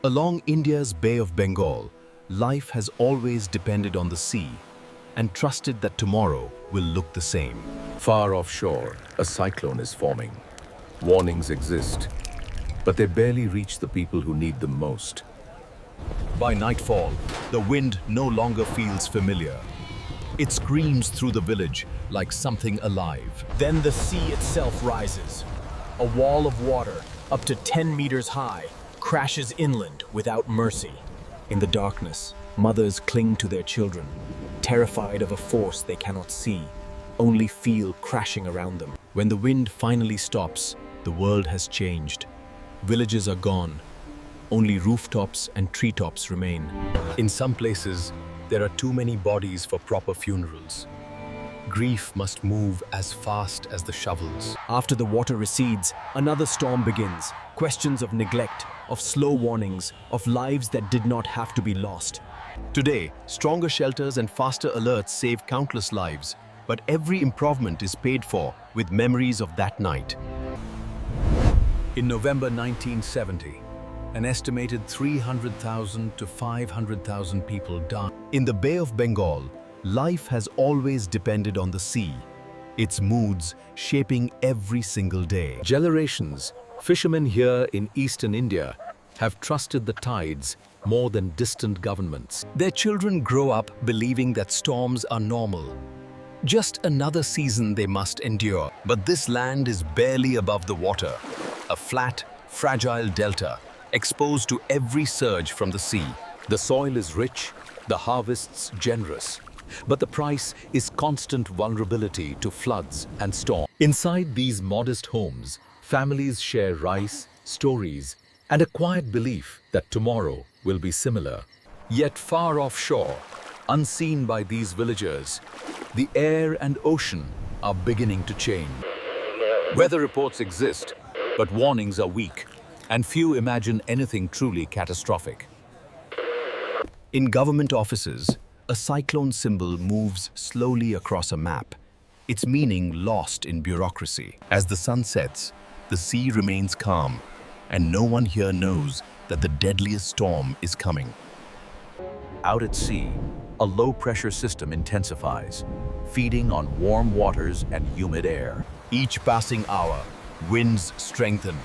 Along India's Bay of Bengal, life has always depended on the sea and trusted that tomorrow will look the same. Far offshore, a cyclone is forming. Warnings exist, but they barely reach the people who need them most. By nightfall, the wind no longer feels familiar. It screams through the village like something alive. Then the sea itself rises. A wall of water, up to 10 meters high, crashes inland without mercy. In the darkness, mothers cling to their children, terrified of a force they cannot see, only feel crashing around them. When the wind finally stops, the world has changed. Villages are gone. Only rooftops and treetops remain. In some places, there are too many bodies for proper funerals. Grief must move as fast as the shovels. After the water recedes, another storm begins. Questions of neglect, of slow warnings, of lives that did not have to be lost. Today, stronger shelters and faster alerts save countless lives, but every improvement is paid for with memories of that night. In November 1970, an estimated 300,000 to 500,000 people died. In the Bay of Bengal, life has always depended on the sea, its moods shaping every single day. Generations, fishermen here in eastern India have trusted the tides more than distant governments. Their children grow up believing that storms are normal, just another season they must endure. But this land is barely above the water, a flat, fragile delta, exposed to every surge from the sea. The soil is rich, the harvests generous, but the price is constant vulnerability to floods and storms. Inside these modest homes, families share rice, stories, and a quiet belief that tomorrow will be similar. Yet far offshore, unseen by these villagers, the air and ocean are beginning to change. Weather reports exist, but warnings are weak, and few imagine anything truly catastrophic. In government offices, a cyclone symbol moves slowly across a map, its meaning lost in bureaucracy. As the sun sets, the sea remains calm, and no one here knows that the deadliest storm is coming. Out at sea, a low-pressure system intensifies, feeding on warm waters and humid air. Each passing hour, winds strengthen,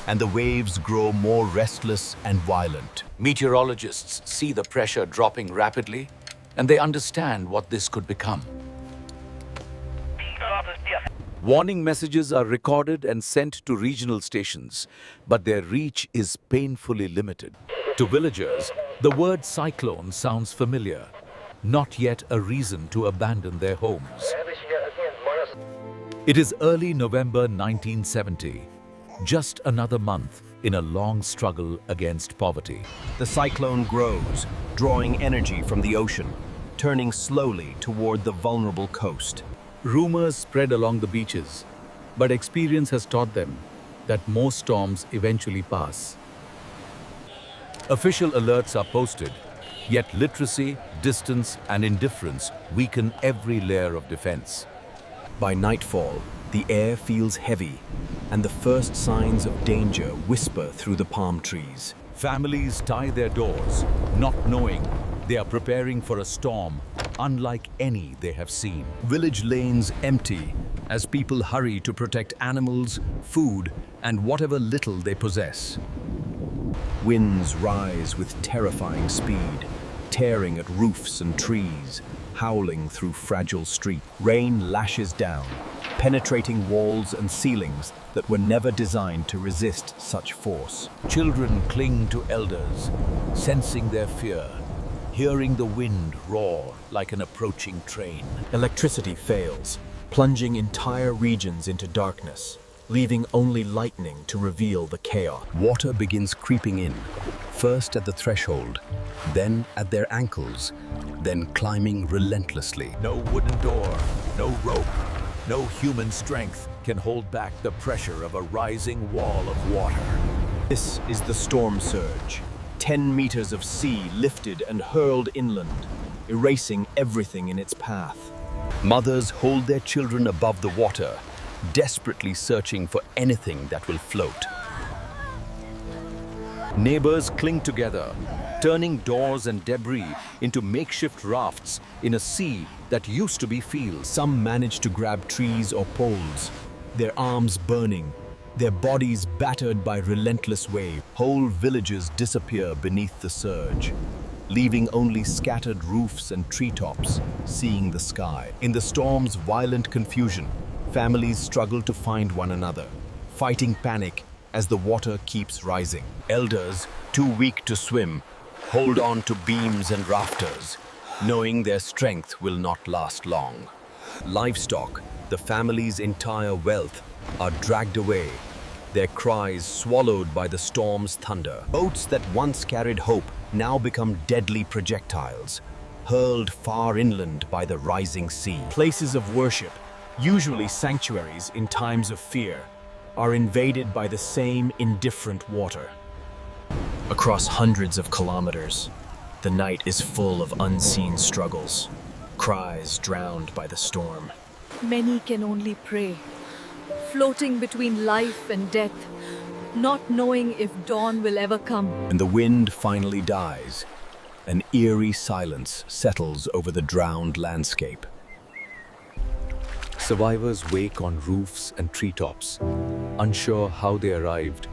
and the waves grow more restless and violent. Meteorologists see the pressure dropping rapidly, and they understand what this could become. Warning messages are recorded and sent to regional stations, but their reach is painfully limited. To villagers, the word cyclone sounds familiar, not yet a reason to abandon their homes. It is early November 1970. Just another month in a long struggle against poverty. The cyclone grows, drawing energy from the ocean, turning slowly toward the vulnerable coast. Rumors spread along the beaches, but experience has taught them that most storms eventually pass. Official alerts are posted, yet literacy, distance, and indifference weaken every layer of defense. By nightfall, the air feels heavy, and the first signs of danger whisper through the palm trees. Families tie their doors, not knowing they are preparing for a storm unlike any they have seen. Village lanes empty as people hurry to protect animals, food, and whatever little they possess. Winds rise with terrifying speed, tearing at roofs and trees, howling through fragile streets. Rain lashes down, penetrating walls and ceilings that were never designed to resist such force. Children cling to elders, sensing their fear, hearing the wind roar like an approaching train. Electricity fails, plunging entire regions into darkness, leaving only lightning to reveal the chaos. Water begins creeping in, first at the threshold, then at their ankles, then climbing relentlessly. No wooden door, no rope, no human strength can hold back the pressure of a rising wall of water. This is the storm surge. 10 meters of sea lifted and hurled inland, erasing everything in its path. Mothers hold their children above the water, desperately searching for anything that will float. Neighbors cling together, turning doors and debris into makeshift rafts in a sea that used to be fields. Some manage to grab trees or poles, their arms burning, their bodies battered by relentless wave. Whole villages disappear beneath the surge, leaving only scattered roofs and treetops seeing the sky. In the storm's violent confusion, families struggle to find one another, fighting panic as the water keeps rising. Elders, too weak to swim, hold on to beams and rafters, knowing their strength will not last long. Livestock, the family's entire wealth, are dragged away, their cries swallowed by the storm's thunder. Boats that once carried hope now become deadly projectiles, hurled far inland by the rising sea. Places of worship, usually sanctuaries in times of fear, are invaded by the same indifferent water. Across hundreds of kilometers, the night is full of unseen struggles, cries drowned by the storm. Many can only pray, floating between life and death, not knowing if dawn will ever come. When the wind finally dies, an eerie silence settles over the drowned landscape. Survivors wake on roofs and treetops, unsure how they arrived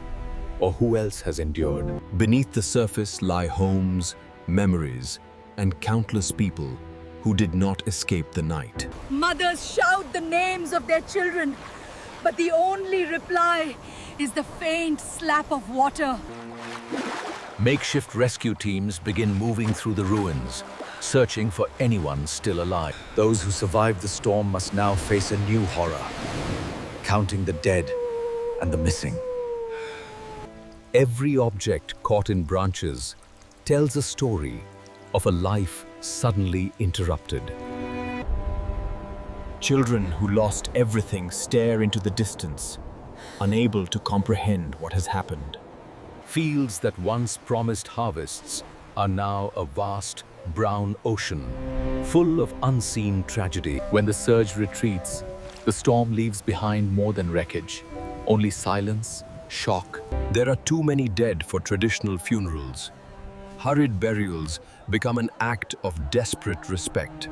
or who else has endured. Beneath the surface lie homes, memories, and countless people who did not escape the night. Mothers shout the names of their children, but the only reply is the faint slap of water. Makeshift rescue teams begin moving through the ruins, searching for anyone still alive. Those who survived the storm must now face a new horror, counting the dead and the missing. Every object caught in branches tells a story of a life suddenly interrupted. Children who lost everything stare into the distance, unable to comprehend what has happened. Fields that once promised harvests are now a vast brown ocean, full of unseen tragedy. When the surge retreats, the storm leaves behind more than wreckage, only silence, shock. There are too many dead for traditional funerals. Hurried burials become an act of desperate respect.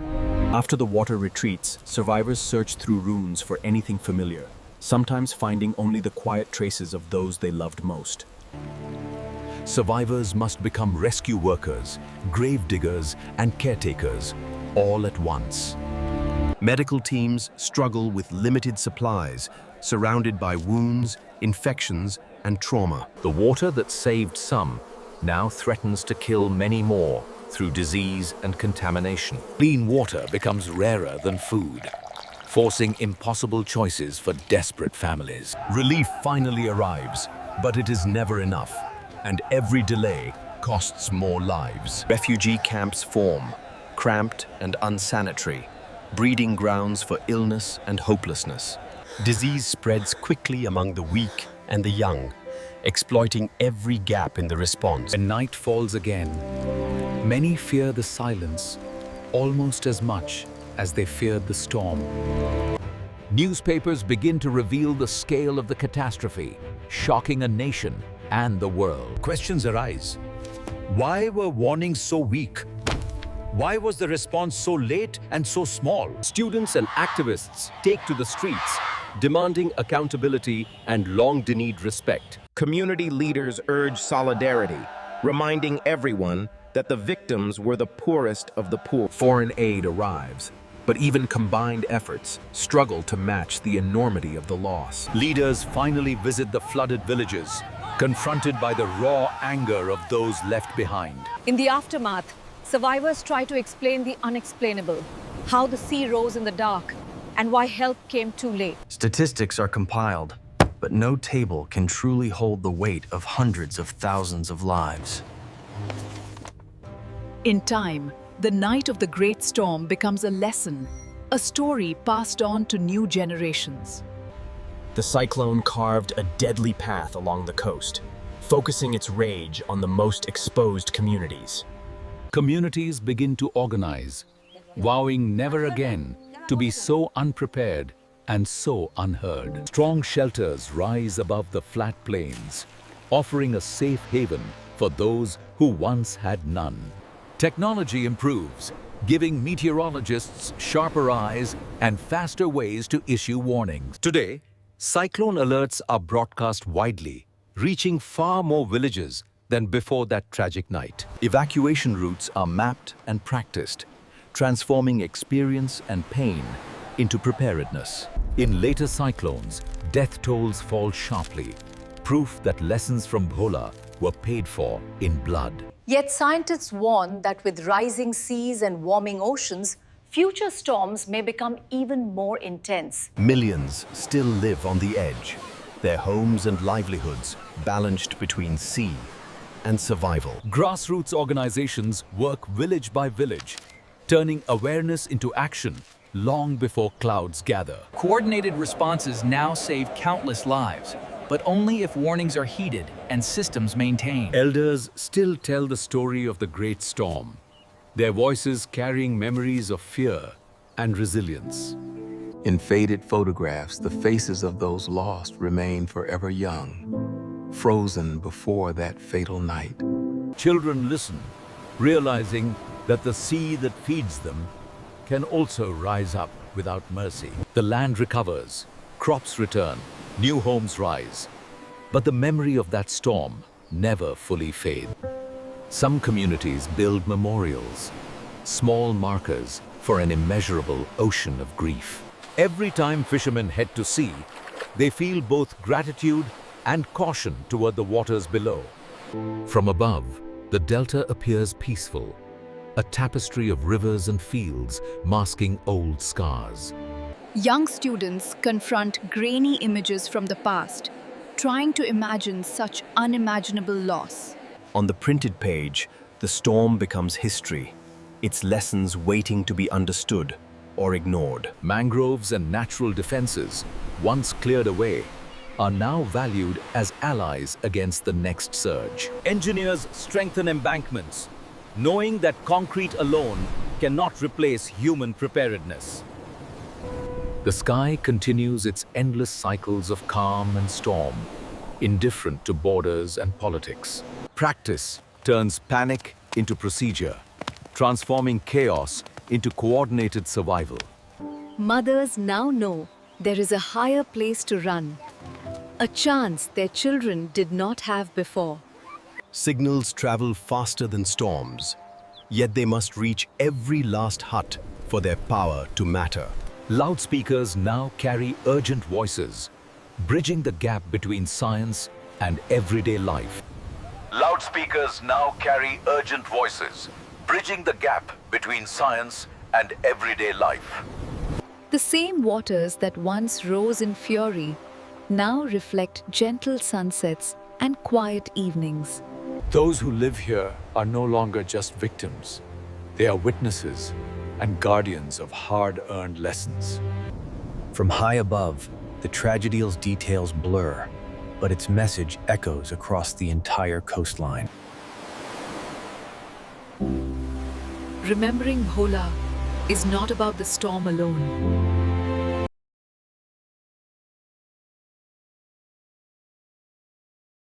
After the water retreats, survivors search through ruins for anything familiar, sometimes finding only the quiet traces of those they loved most. Survivors must become rescue workers, grave diggers, and caretakers, all at once. Medical teams struggle with limited supplies, surrounded by wounds, infections, and trauma. The water that saved some now threatens to kill many more through disease and contamination. Clean water becomes rarer than food, forcing impossible choices for desperate families. Relief finally arrives, but it is never enough, and every delay costs more lives. Refugee camps form, cramped and unsanitary, breeding grounds for illness and hopelessness. Disease spreads quickly among the weak and the young, exploiting every gap in the response. When night falls again, many fear the silence almost as much as they feared the storm. Newspapers begin to reveal the scale of the catastrophe, shocking a nation and the world. Questions arise. Why were warnings so weak? Why was the response so late and so small? Students and activists take to the streets, demanding accountability and long-denied respect. Community leaders urge solidarity, reminding everyone that the victims were the poorest of the poor. Foreign aid arrives, but even combined efforts struggle to match the enormity of the loss. Leaders finally visit the flooded villages, confronted by the raw anger of those left behind. In the aftermath, survivors try to explain the unexplainable, how the sea rose in the dark, and why help came too late. Statistics are compiled, but no table can truly hold the weight of hundreds of thousands of lives. In time, the night of the great storm becomes a lesson, a story passed on to new generations. The cyclone carved a deadly path along the coast, focusing its rage on the most exposed communities. Communities begin to organize, vowing never again to be so unprepared and so unheard. Strong shelters rise above the flat plains, offering a safe haven for those who once had none. Technology improves, giving meteorologists sharper eyes and faster ways to issue warnings. Today, cyclone alerts are broadcast widely, reaching far more villages than before that tragic night. Evacuation routes are mapped and practiced, transforming experience and pain into preparedness. In later cyclones, death tolls fall sharply, proof that lessons from Bhola were paid for in blood. Yet scientists warn that with rising seas and warming oceans, future storms may become even more intense. Millions still live on the edge, their homes and livelihoods balanced between sea and survival. Grassroots organizations work village by village, turning awareness into action long before clouds gather. Coordinated responses now save countless lives, but only if warnings are heeded and systems maintained. Elders still tell the story of the great storm, their voices carrying memories of fear and resilience. In faded photographs, the faces of those lost remain forever young, frozen before that fatal night. Children listen, realizing that the sea that feeds them can also rise up without mercy. The land recovers, crops return, new homes rise. But the memory of that storm never fully fades. Some communities build memorials, small markers for an immeasurable ocean of grief. Every time fishermen head to sea, they feel both gratitude and caution toward the waters below. From above, the delta appears peaceful, a tapestry of rivers and fields masking old scars. Young students confront grainy images from the past, trying to imagine such unimaginable loss. On the printed page, the storm becomes history, its lessons waiting to be understood or ignored. Mangroves and natural defenses, once cleared away, are now valued as allies against the next surge. Engineers strengthen embankments, knowing that concrete alone cannot replace human preparedness. The sky continues its endless cycles of calm and storm, indifferent to borders and politics. Practice turns panic into procedure, transforming chaos into coordinated survival. Mothers now know there is a higher place to run, a chance their children did not have before. Signals travel faster than storms, yet they must reach every last hut for their power to matter. Loudspeakers now carry urgent voices, bridging the gap between science and everyday life. Loudspeakers now carry urgent voices, bridging the gap between science and everyday life. The same waters that once rose in fury now reflect gentle sunsets and quiet evenings. Those who live here are no longer just victims. They are witnesses and guardians of hard-earned lessons. From high above, the tragedy's details blur, but its message echoes across the entire coastline. Remembering Bhola is not about the storm alone.